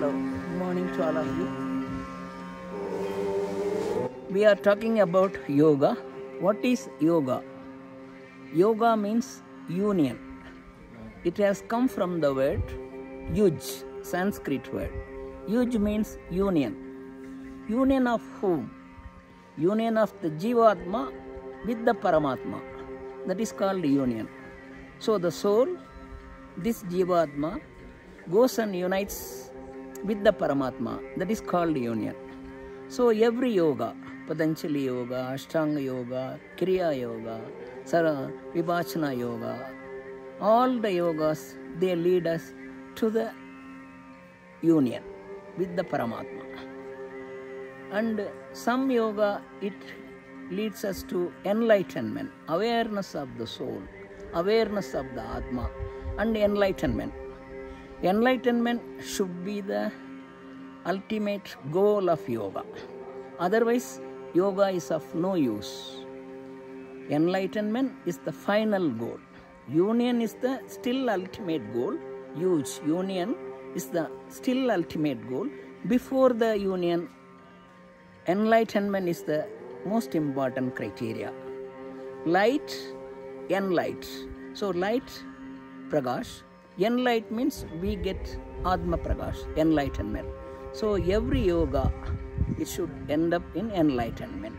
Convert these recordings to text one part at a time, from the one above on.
Hello, good morning to all of you. We are talking about yoga. What is yoga? Yoga means union. It has come from the word yuj, Sanskrit word. Yuj means union. Union of whom? Union of the Jivatma with the Paramatma. That is called union. So the soul, this Jivatma, goes and unites with the Paramatma. That is called union. So every yoga, Patanjali yoga, Ashtanga yoga, Kriya yoga, Vipachana yoga, all the yogas, they lead us to the union with the Paramatma. And some yoga, it leads us to enlightenment, awareness of the soul, awareness of the Atma, and enlightenment. Enlightenment should be the ultimate goal of yoga. Otherwise, yoga is of no use. Enlightenment is the final goal. Union is the still ultimate goal. Huge union is the still ultimate goal. Before the union, enlightenment is the most important criteria. Light, enlight. So light, prakash. Enlight means we get Atma Prakash, enlightenment. So every yoga, it should end up in enlightenment.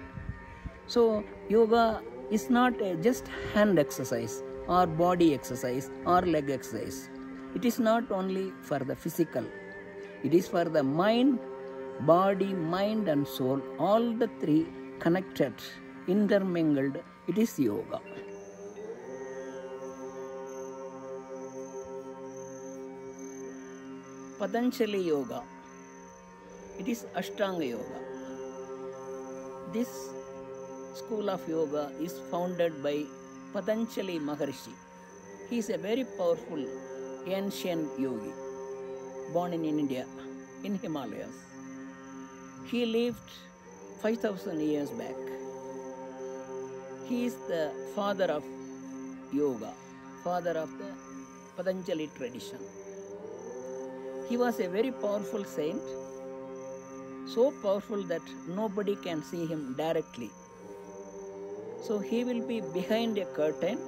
So yoga is not just hand exercise or body exercise or leg exercise. It is not only for the physical. It is for the mind, body, mind and soul. All the three connected, intermingled. It is yoga. Patanjali yoga. It is Ashtanga yoga. This school of yoga is founded by Patanjali Maharshi. He is a very powerful ancient yogi, born in India, in Himalayas. He lived 5,000 years back. He is the father of yoga, father of the Patanjali tradition. He was a very powerful saint, so powerful that nobody can see him directly. So he will be behind a curtain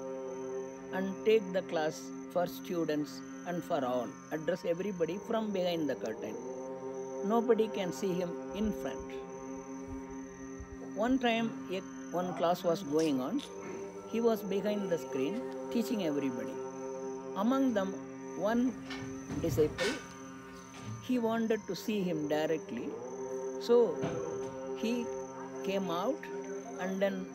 and take the class for students and for all, address everybody from behind the curtain. Nobody can see him in front. One time, one class was going on. He was behind the screen teaching everybody. Among them, one disciple, he wanted to see him directly. So he came out and then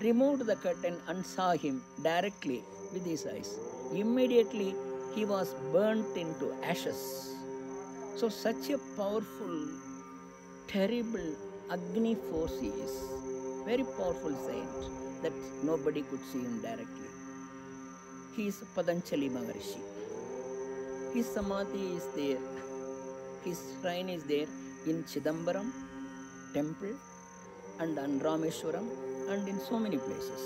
removed the curtain and saw him directly with his eyes. Immediately he was burnt into ashes. So such a powerful, terrible Agni force he is. Very powerful saint that nobody could see him directly. He is Patanjali Maharshi. His samadhi is there. His shrine is there in Chidambaram temple and in Rameshwaram and in so many places.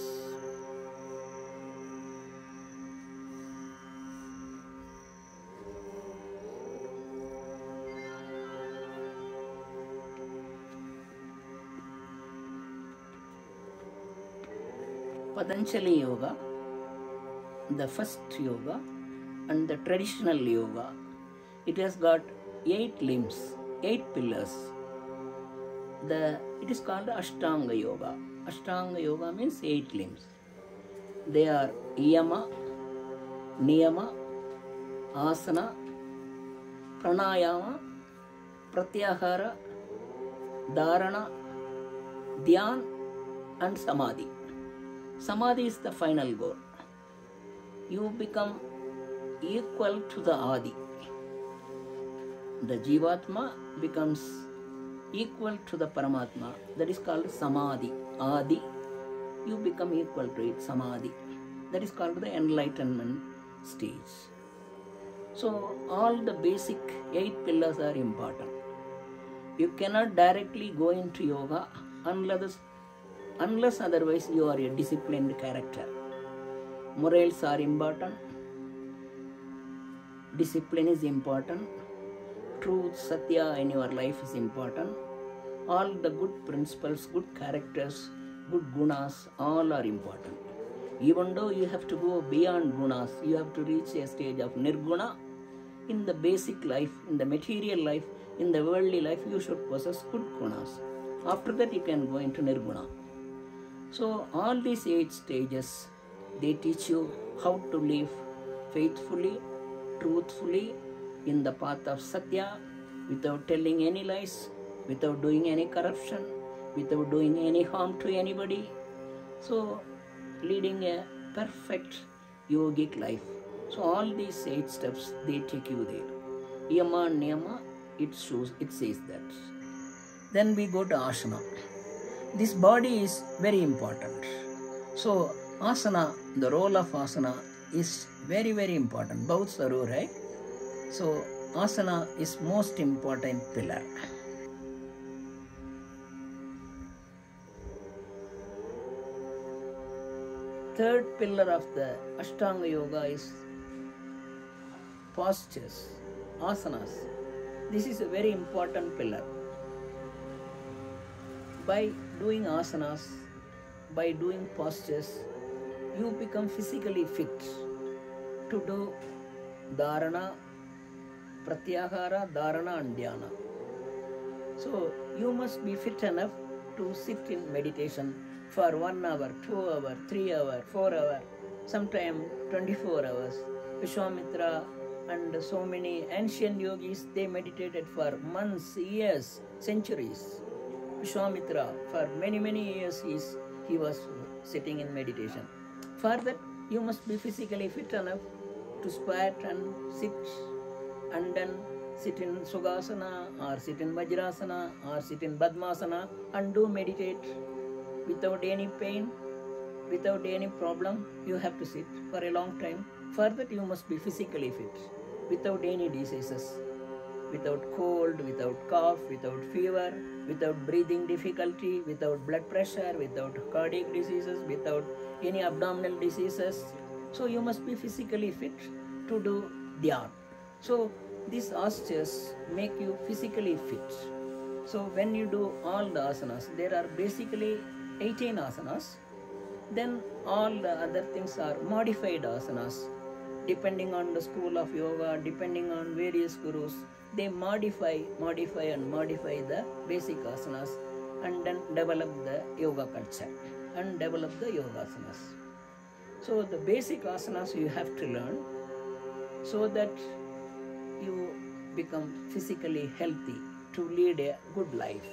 Patanjali yoga, the first yoga and the traditional yoga, it has got 8 limbs, 8 pillars. It is called Ashtanga yoga. Ashtanga yoga means 8 limbs. They are Yama, Niyama, Asana, Pranayama, Pratyahara, Dharana, Dhyan and Samadhi. Samadhi is the final goal. You become equal to the Adi. The Jivatma becomes equal to the Paramatma. That is called Samadhi. Adi. You become equal to it, Samadhi. That is called the enlightenment stage. So all the basic 8 pillars are important. You cannot directly go into yoga unless otherwise you are a disciplined character. Morals are important. Discipline is important. truth, satya in your life is important. All the good principles, good characters, good gunas, all are important. Even though you have to go beyond gunas, you have to reach a stage of nirguna. In the basic life, in the material life, in the worldly life, you should possess good gunas. After that, you can go into nirguna. So, all these 8 stages, they teach you how to live faithfully, truthfully, in the path of satya, without telling any lies, without doing any corruption, without doing any harm to anybody. So, leading a perfect yogic life. So all these 8 steps, they take you there. Yama, Niyama, it says that. Then we go to asana. This body is very important. So asana, the role of asana is very, very important. Both saru, right? So asana is most important pillar. Third pillar of the Ashtanga Yoga is postures, asanas. This is a very important pillar. By doing asanas, by doing postures, you become physically fit to do dharana, pratyahara, dharana and dhyana. So you must be fit enough to sit in meditation for 1 hour, 2 hours, 3 hours, 4 hours, sometimes 24 hours. Vishwamitra and so many ancient yogis, they meditated for months, years, centuries. Vishwamitra, for many, many years, he was sitting in meditation. For that, you must be physically fit enough to squat and sit, and then sit in Sukhasana, or sit in Vajrasana, or sit in Padmasana, and do meditate without any pain, without any problem. You have to sit for a long time. For that, you must be physically fit, without any diseases, without cold, without cough, without fever, without breathing difficulty, without blood pressure, without cardiac diseases, without any abdominal diseases. So you must be physically fit to do dhyan. So these postures make you physically fit. So when you do all the asanas, there are basically 18 asanas. Then all the other things are modified asanas. Depending on the school of yoga, depending on various gurus, they modify the basic asanas and then develop the yoga culture and develop the yoga asanas. So the basic asanas you have to learn so that you become physically healthy to lead a good life.